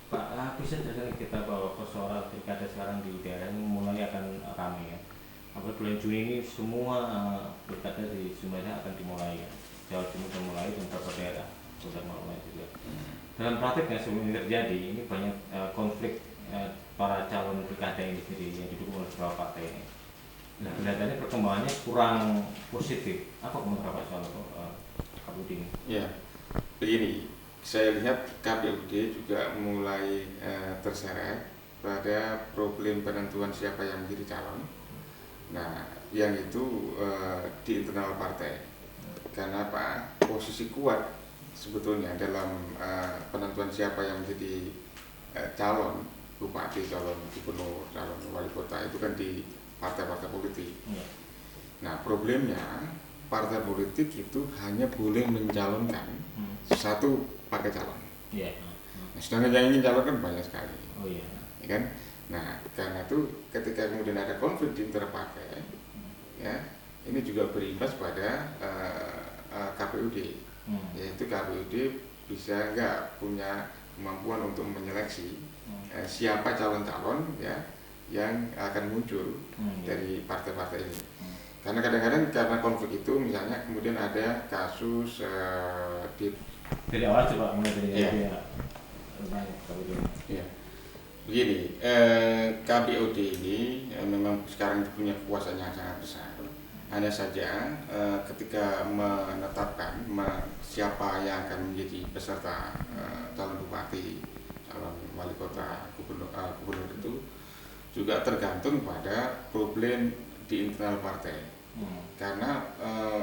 Pak, bisa jadi kita bahwa persoalan pilkada sekarang di daerah ini mulai akan ramai ya. Apalagi bulan Juni ini semua pilkada di Sumatera akan dimulai ya. Jawa Timur sudah mulai dan beberapa daerah sudah mulai juga. Dalam prakteknya sebelum ini terjadi, ini banyak konflik para calon pilkada ini sendiri yang didukung oleh beberapa partai ini. Nah, kelihatannya perkembangannya kurang positif. Apa komentar Pak soal KPUD ini? Ya, begini, saya lihat KPUD juga mulai terseret pada problem penentuan siapa yang menjadi calon. Nah, yang itu di internal partai. Karena apa? Posisi kuat sebetulnya dalam penentuan siapa yang menjadi calon bupati, calon gubernur, calon wali kota itu kan di partai-partai politik. Ya. Nah, problemnya partai politik itu hanya boleh mencalonkan satu pakai calon. Ya. Nah, sedangkan yang ingin calon kan banyak sekali. Oh iya. Ya kan? Nah, karena itu ketika kemudian ada konflik di antara partai, ya, ini juga berimbas pada KPUD, yaitu KPUD bisa nggak punya kemampuan untuk menyeleksi siapa calon-calon ya yang akan muncul dari partai-partai ini. Karena kadang-kadang karena konflik itu misalnya kemudian ada kasus dari awal coba mulai dari ya. Ya. Begini, KPUD ini memang sekarang punya kekuasaan yang sangat besar. Hanya saja ketika menetapkan siapa yang akan menjadi peserta calon bupati, calon wali kota, gubernur itu juga tergantung pada problem di internal partai. Karena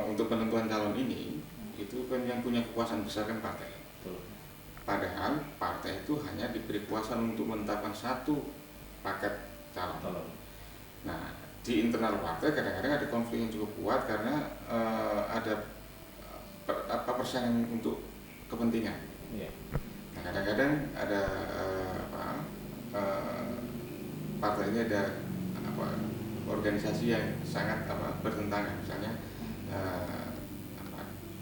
untuk penentuan calon ini itu kan yang punya kekuasaan besar kan partai. Padahal partai itu hanya diberi kuasa untuk menetapkan satu paket calon. Nah, di internal partai kadang-kadang ada konflik yang cukup kuat karena ada persaingan untuk kepentingan. Nah, kadang-kadang ada partai ini ada organisasi yang sangat bertentangan, misalnya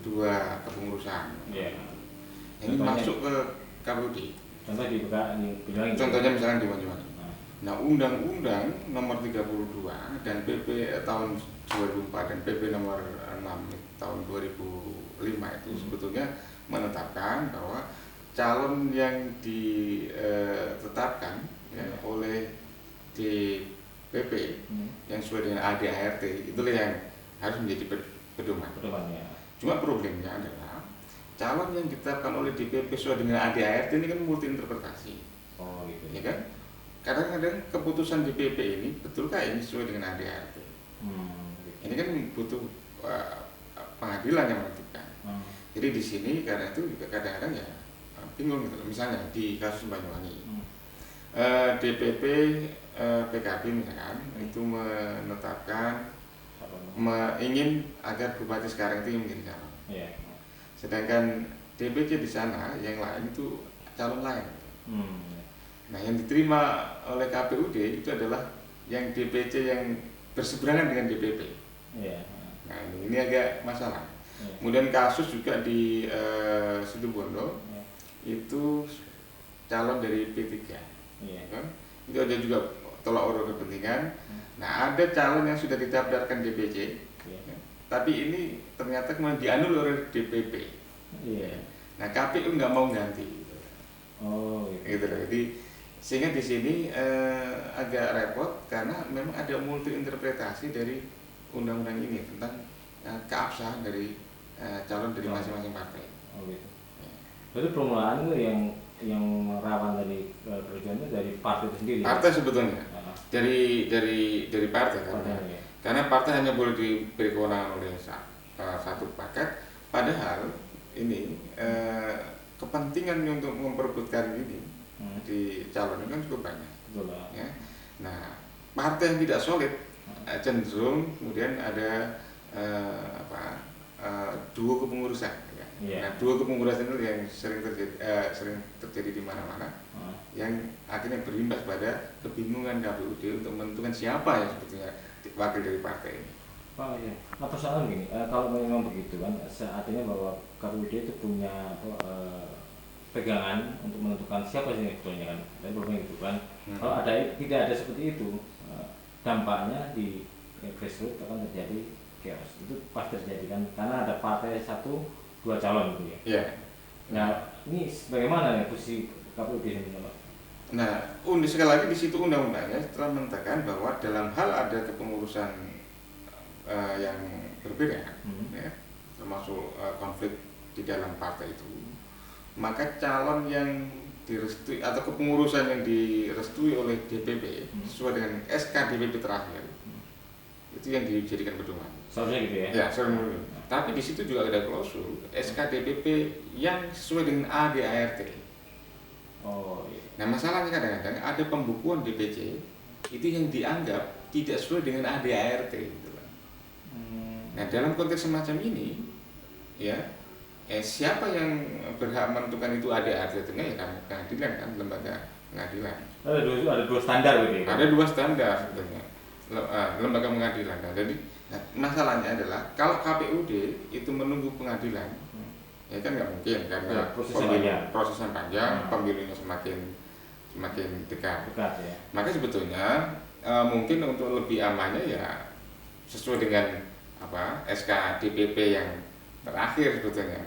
dua kepengurusan. Ini masuk ke KPUD. Contohnya misalnya di Banyuwangi. Nah, Undang-Undang nomor 32 dan PP tahun 2004 dan PP nomor 6 tahun 2005 itu sebetulnya menetapkan bahwa calon yang ditetapkan oleh DPP yang sesuai dengan ADART itulah yang harus menjadi pedoman. Cuma problemnya adalah calon yang ditetapkan oleh DPP sesuai dengan ADART ini kan multi interpretasi. Oh gitu. Ya kan? Kadang-kadang keputusan DPP ini betulkah ini sesuai dengan ADART? Gitu. Ini kan butuh pengadilan yang menentukan. Jadi di sini karena itu juga kadang-kadang ya bingung gitu. Misalnya di kasus Banyuwangi, DPP PKB misalkan itu menetapkan ingin agar bupati sekarang itu yang menjadi calon. Sedangkan DPC di sana yang lain itu calon lain. Nah, yang diterima oleh KPUD itu adalah yang DPC yang berseberangan dengan DPP. Nah, ini agak masalah. Kemudian kasus juga di Situbondo itu calon dari P3. Kan? Itu ada juga tolak ukur kepentingan. Nah, ada calon yang sudah didaftarkan DPC, tapi ini ternyata kemudian dianulir oleh DPP. Nah, KPU nggak mau ganti. Gitu loh. Jadi sehingga di sini agak repot karena memang ada multi interpretasi dari undang-undang ini tentang keabsahan dari calon dari masing-masing partai. Gitu. Jadi permulaan itu yang rawan dari perjuangan dari partai itu sendiri. Partai sebetulnya dari partai karena partai hanya boleh diberi kewenangan oleh satu paket, padahal ini kepentingan untuk memperebutkan ini di calon kan cukup banyak. Ya. Nah, partai yang tidak solid cenderung kemudian ada duo kepengurusan. Nah, dua kepengurusan itu yang sering terjadi di mana-mana, yang akhirnya berimbas pada kebingungan KPUD untuk menentukan siapa yang sebetulnya wakil dari partai ini. Persoalan gini, kalau memang begitu kan, artinya bahwa KPUD itu punya pegangan untuk menentukan siapa sih sebetulnya kan, tapi problemnya gitu kan. Kalau tidak ada seperti itu, dampaknya di grassroots akan terjadi chaos. Itu pasti terjadi kan, karena ada partai 1-2 calon gitu ya. Yeah. Nah, ini bagaimana ya posisi KPU di sini, Pak? Nah, unik sekali lagi di situ undang-undangnya telah menyatakan bahwa dalam hal ada kepengurusan yang berbeda, ya, termasuk konflik di dalam partai itu, maka calon yang direstui atau kepengurusan yang direstui oleh DPP sesuai dengan SK DPP terakhir itu yang dijadikan pedoman. Seharusnya gitu ya? Ya, seharusnya. Tapi di situ juga ada klausul SK DPP yang sesuai dengan ADART. Oh iya. Nah, masalahnya kadang-kadang ada pembukuan DPC itu yang dianggap tidak sesuai dengan ADART gitu lah. Nah, dalam konteks semacam ini ya, siapa yang berhak menentukan itu ADART itu ya kan pengadilan kan, lembaga pengadilan. Ada dua standar gitu ya? Ada dua standar sebetulnya. Lembaga pengadilan. Nah, jadi masalahnya adalah kalau KPUD itu menunggu pengadilan, ya kan nggak mungkin karena prosesnya panjang, pemilunya semakin dekat ya. Maka sebetulnya mungkin untuk lebih amannya ya sesuai dengan SK DPP yang terakhir sebetulnya,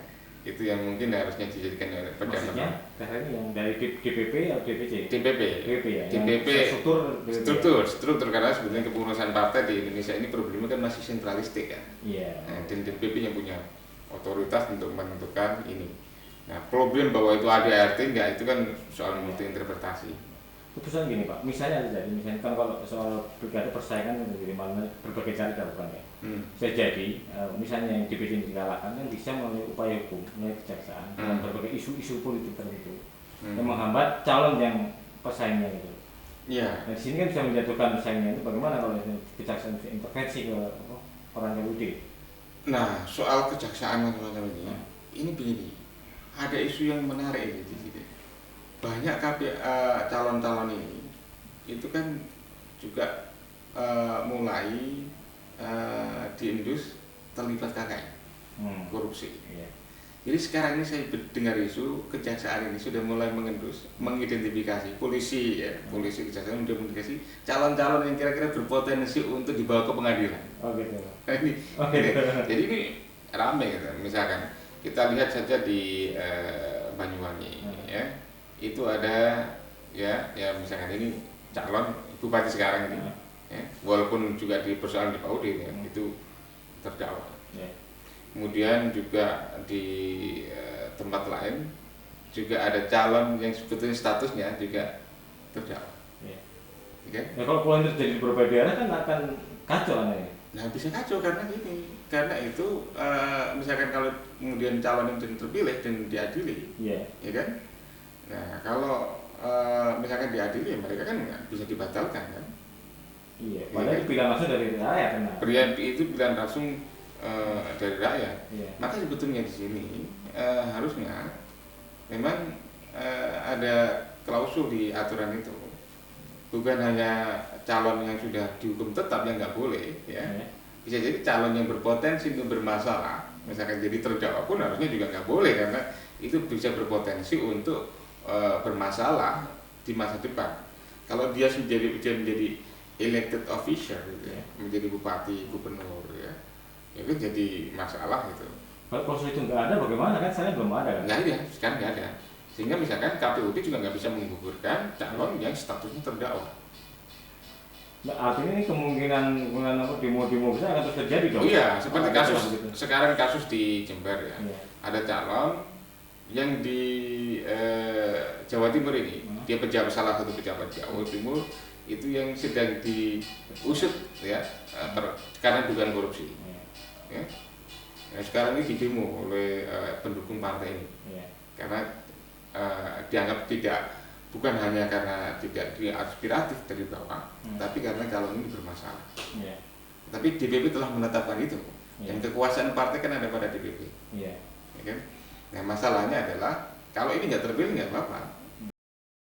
itu yang mungkin harusnya dijadikan oleh pedoman. Maksudnya ini yang dari DPP atau DPC? DPP ya. DPP struktur karena sebetulnya kepengurusan partai di Indonesia ini problemnya kan masih sentralistik kan. Iya. Nah, dan DPP yang punya otoritas untuk menentukan ini. Nah, problem bahwa itu ADART enggak, itu kan soal multi interpretasi. Putusan gini Pak, misalnya kan kalau soal pilkada persaingan dari mana berbagai cara dilakukan ya. Bisa jadi misalnya yang DPD dikalahkan kan bisa melalui upaya hukum, melalui kejaksaan, dan berbagai isu-isu politik tertentu yang menghambat calon yang pesaingnya itu. Iya. Nah, di sini kan bisa menjatuhkan pesaingnya itu, bagaimana kalau kejaksaan bisa intervensi ke orang KPUD? Nah, soal kejaksaan macam ini begini, ada isu yang menarik ini. Banyak calon-calon ini itu kan juga mulai diindus terlibat KKN, korupsi. Yeah. Jadi sekarang ini saya dengar isu kejaksaan ini sudah mulai mengidentifikasi polisi kejaksaan sudah mengidentifikasi calon-calon yang kira-kira berpotensi untuk dibawa ke pengadilan. Oh gitu. Jadi ini ramai gitu. Misalkan kita lihat saja di Banyuwangi ya. Itu ada ya misalkan ini calon bupati sekarang ini ya, walaupun juga di persoalan di PAUD ya, itu terdakwa. Kemudian juga di tempat lain juga ada calon yang sebetulnya statusnya juga terdakwa. Okay? Nah, kalau pulang terjadi di berbagai daerah kan akan kacau kan ya? Nah, bisa kacau karena itu misalkan kalau kemudian calon yang terpilih dan diadili, ya kan? Nah, kalau misalkan diadili, mereka kan bisa dibatalkan kan? Iya. Padahal pilihan langsung dari rakyat kan? Itu pilihan langsung dari rakyat. Iya. Maka sebetulnya di sini harusnya memang ada klausul di aturan itu. Bukan hanya calon yang sudah dihukum tetap yang nggak boleh, ya. Bisa jadi calon yang berpotensi untuk bermasalah, misalkan jadi terdakwa pun harusnya juga nggak boleh karena itu bisa berpotensi untuk bermasalah di masa depan. Kalau dia menjadi elected official gitu ya, menjadi bupati, gubernur ya itu jadi masalah gitu. Kalau klausul itu nggak ada bagaimana kan? Saya belum ada kan? Nggak ada, sekarang nggak ada. Sehingga misalkan KPUD juga nggak bisa menggugurkan calon yang statusnya terdakwa. Nah, artinya ini kemungkinan demo-demo bisa akan terus terjadi dong? Iya, seperti kasus sekarang kasus di Jember ya. Ada calon yang di Jawa Timur ini, dia salah satu pejabat Jawa Timur itu yang sedang diusut ya karena dugaan korupsi. Ya. Nah, sekarang ini didemo oleh pendukung partai ini karena dianggap bukan hanya karena tidak aspiratif dari bawah, tapi karena calon ini bermasalah. Tapi DPP telah menetapkan itu. Yang kekuasaan partai kan ada pada DPP. Ya kan? Nah, masalahnya adalah kalau ini nggak terpilih nggak apa-apa.